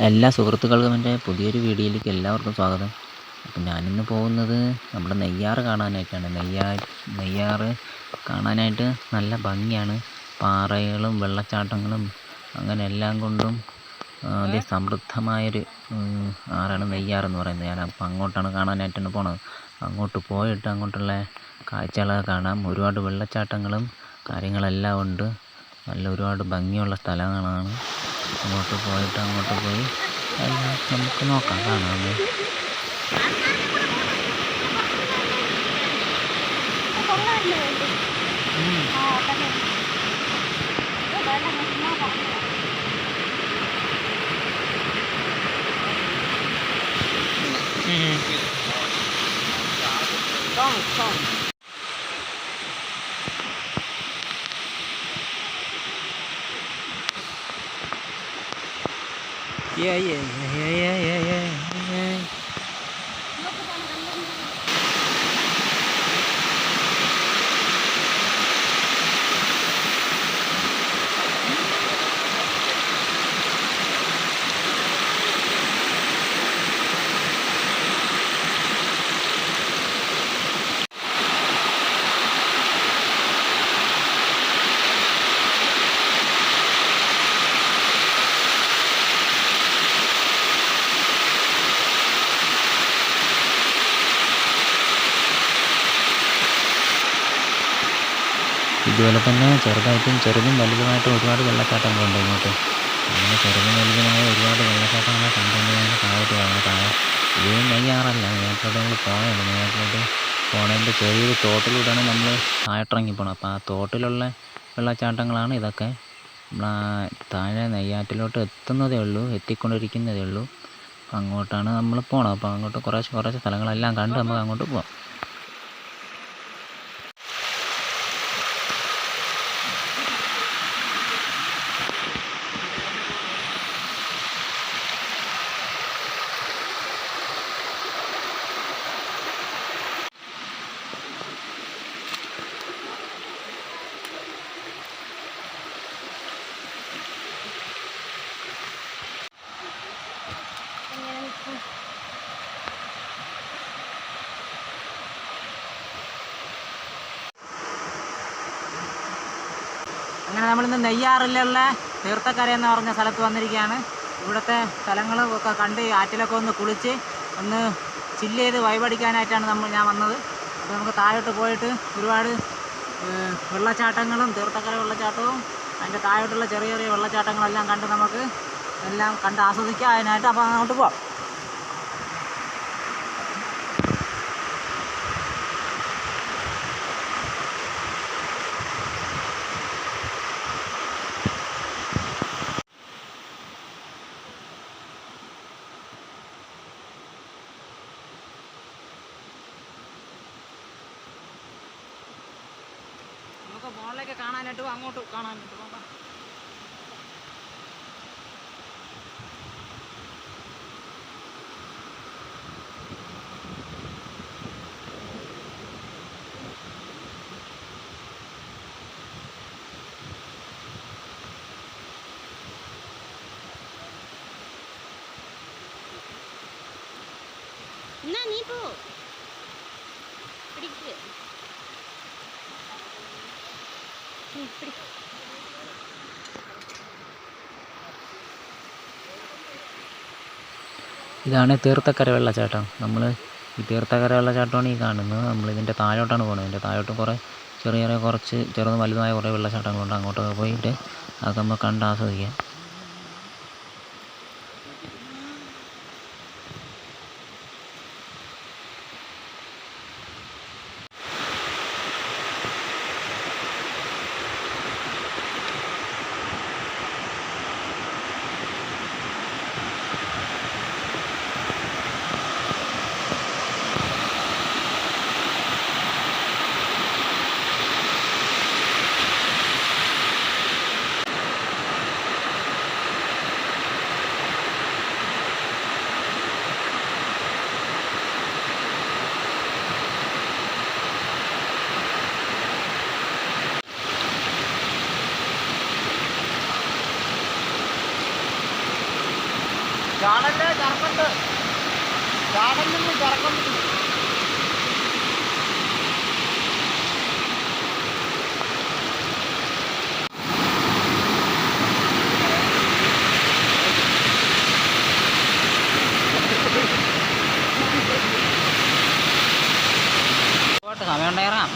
എല്ലാ സുഹൃത്തുക്കൾക്കും എൻ്റെ പുതിയൊരു വീഡിയോയിലേക്ക് എല്ലാവർക്കും സ്വാഗതം. അപ്പം ഞാനിന്ന് പോകുന്നത് നമ്മുടെ നെയ്യാറ് കാണാനായിട്ടാണ്. നെയ്യാറ് കാണാനായിട്ട് നല്ല ഭംഗിയാണ്. പാറകളും വെള്ളച്ചാട്ടങ്ങളും അങ്ങനെ എല്ലാം കൊണ്ടും സമൃദ്ധമായൊരു ആറാണ് നെയ്യാറെന്ന് പറയുന്നത്. ഞാൻ അപ്പം അങ്ങോട്ടാണ് കാണാനായിട്ടാണ് പോണത്. അങ്ങോട്ട് പോയിട്ട് അങ്ങോട്ടുള്ള കാഴ്ചകളൊക്കെ കാണാം. ഒരുപാട് വെള്ളച്ചാട്ടങ്ങളും കാര്യങ്ങളെല്ലാം ഉണ്ട്. നല്ല ഒരുപാട് ഭംഗിയുള്ള സ്ഥലങ്ങളാണ്. അങ്ങോട്ട് പോയി എല്ലാം നമുക്ക് നോക്കാം, കാണാം. Yeah. ഇതുപോലെ തന്നെ ചെറുതും വലുതുമായിട്ടും ഒരുപാട് വെള്ളച്ചാട്ടങ്ങളുണ്ട് ഇങ്ങോട്ട്. അങ്ങനെ ചെറുതും വലുതുമായ ഒരുപാട് വെള്ളച്ചാട്ടങ്ങളെ കണ്ടുകൊണ്ട് ഞാൻ താഴോട്ട് കാണാം. ഇത് നെയ്യാറല്ല, നെയ്യാറ്റിലോട്ട് നമ്മൾ പോകണുള്ളൂ. നെയ്യാറ്റിലോട്ട് പോണതിൻ്റെ ചെറിയൊരു തോട്ടിലൂടെയാണ് നമ്മൾ താഴോട്ടിറങ്ങി പോകണം. അപ്പോൾ ആ തോട്ടിലുള്ള വെള്ളച്ചാട്ടങ്ങളാണ് ഇതൊക്കെ. താഴെ നെയ്യാറ്റിലോട്ട് എത്തിക്കൊണ്ടിരിക്കുന്നതേ ഉള്ളൂ. അപ്പം അങ്ങോട്ടാണ് നമ്മൾ പോകണം. അപ്പോൾ അങ്ങോട്ട് കുറച്ച് സ്ഥലങ്ങളെല്ലാം കണ്ട് നമുക്ക് അങ്ങോട്ട് പോകാം. അങ്ങനെ നമ്മളിന്ന് നെയ്യാറിലുള്ള തീർത്ഥക്കര എന്ന് പറഞ്ഞ സ്ഥലത്ത് വന്നിരിക്കുകയാണ്. ഇവിടുത്തെ സ്ഥലങ്ങളൊക്കെ കണ്ട് ആറ്റിലൊക്കെ ഒന്ന് കുളിച്ച് ഒന്ന് ചില്ല് ചെയ്ത് വൈബടിക്കാനായിട്ടാണ് ഞാൻ വന്നത്. അപ്പോൾ നമുക്ക് താഴോട്ട് പോയിട്ട് ഒരുപാട് വെള്ളച്ചാട്ടങ്ങളും തീർത്ഥക്കര വെള്ളച്ചാട്ടവും അതിൻ്റെ താഴോട്ടുള്ള ചെറിയ വെള്ളച്ചാട്ടങ്ങളെല്ലാം കണ്ട് നമുക്ക് എല്ലാം കണ്ട് ആസ്വദിക്കാം. അതിനായിട്ട് അപ്പോൾ അങ്ങോട്ട് പോവാം. നമുക്ക് മോളിലേക്ക് കാണാനായിട്ട് അങ്ങോട്ട് കാണാനായിട്ട് പോകാം. എന്നാ നീ പോ പിടിക്ക്. ഇതാണ് തീർത്ഥക്കര വെള്ളച്ചാട്ടം. നമ്മൾ ഈ തീർത്ഥക്കര വെള്ളച്ചാട്ടമാണ് ഈ കാണുന്നത്. നമ്മളിതിൻ്റെ താഴോട്ടാണ് പോകുന്നത്. ഇതിൻ്റെ താഴോട്ട് കുറച്ച് ചെറുതും വലുതുമായ കുറേ വെള്ളച്ചാട്ടങ്ങളുണ്ട്. അങ്ങോട്ടൊക്കെ പോയിട്ട് അതൊക്കെ നമുക്ക് കണ്ട് ആസ്വദിക്കാം. ചാടല്ലേ കറക്കണ്ട്, ചാടല്ലേ കറക്കണ്ട്. സമയം ഉണ്ടായിറാം.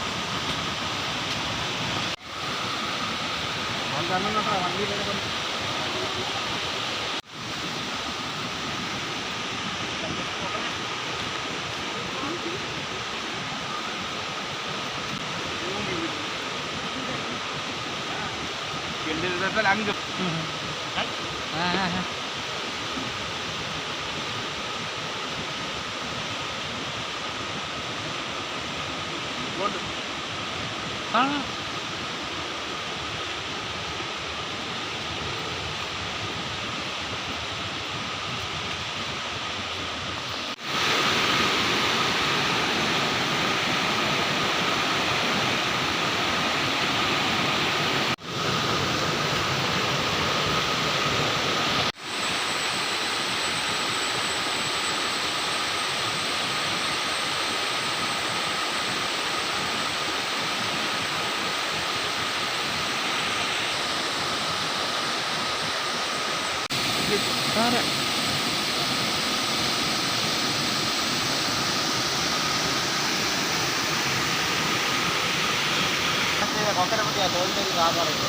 കൊക്കനെ പറ്റിയാ തോന്നിൻ്റെ സാധാരണ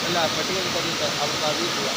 അല്ല പെട്ടികൾ കണ്ടിട്ട് അവർക്ക് അറിയില്ല.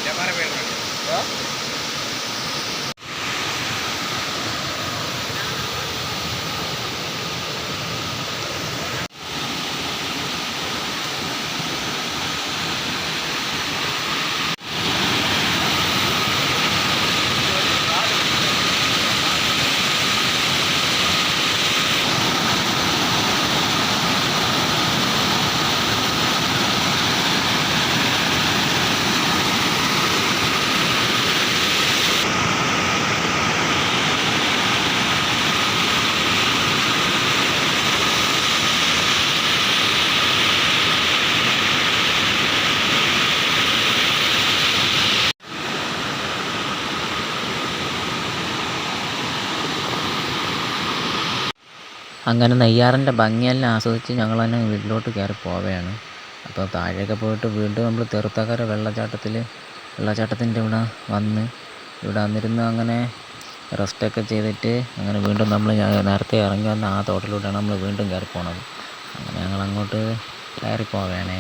അങ്ങനെ നെയ്യാറിൻ്റെ ഭംഗിയെല്ലാം ആസ്വദിച്ച് ഞങ്ങൾ തന്നെ വീട്ടിലോട്ട് കയറി പോവുകയാണ്. അപ്പോൾ താഴെയൊക്കെ പോയിട്ട് വീണ്ടും നമ്മൾ തെറുത്തക്കര വെള്ളച്ചാട്ടത്തിൻ്റെ ഇവിടെ വന്നിരുന്ന് അങ്ങനെ റെസ്റ്റൊക്കെ ചെയ്തിട്ട് അങ്ങനെ വീണ്ടും നമ്മൾ നേരത്തെ ഇറങ്ങി വന്ന ആ തോട്ടിലൂടെയാണ് നമ്മൾ വീണ്ടും കയറി പോണത്. അങ്ങനെ ഞങ്ങൾ അങ്ങോട്ട് കയറി പോവുകയാണേ.